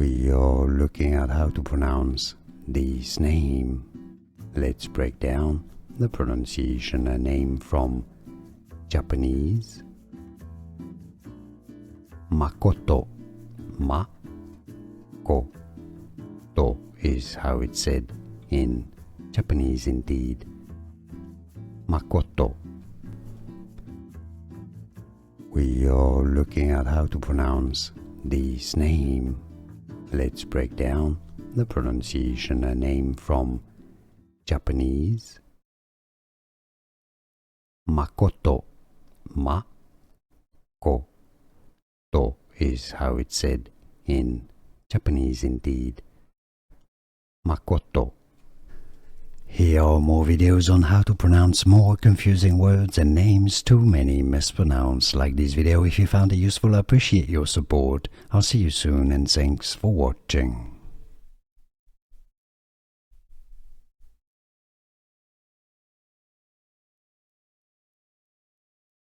We are looking at how to pronounce this name. Let's break down the pronunciation and name from Japanese. Makoto. Makoto is how it's said in Japanese indeed. Makoto. We are looking at how to pronounce this name. Let's break down the pronunciation and name from Japanese. Makoto. Makoto is how it's said in Japanese indeed. Makoto. Here are more videos on how to pronounce more confusing words and names too many mispronounced. Like this video if you found it useful. I appreciate your support. I'll see you soon and thanks for watching.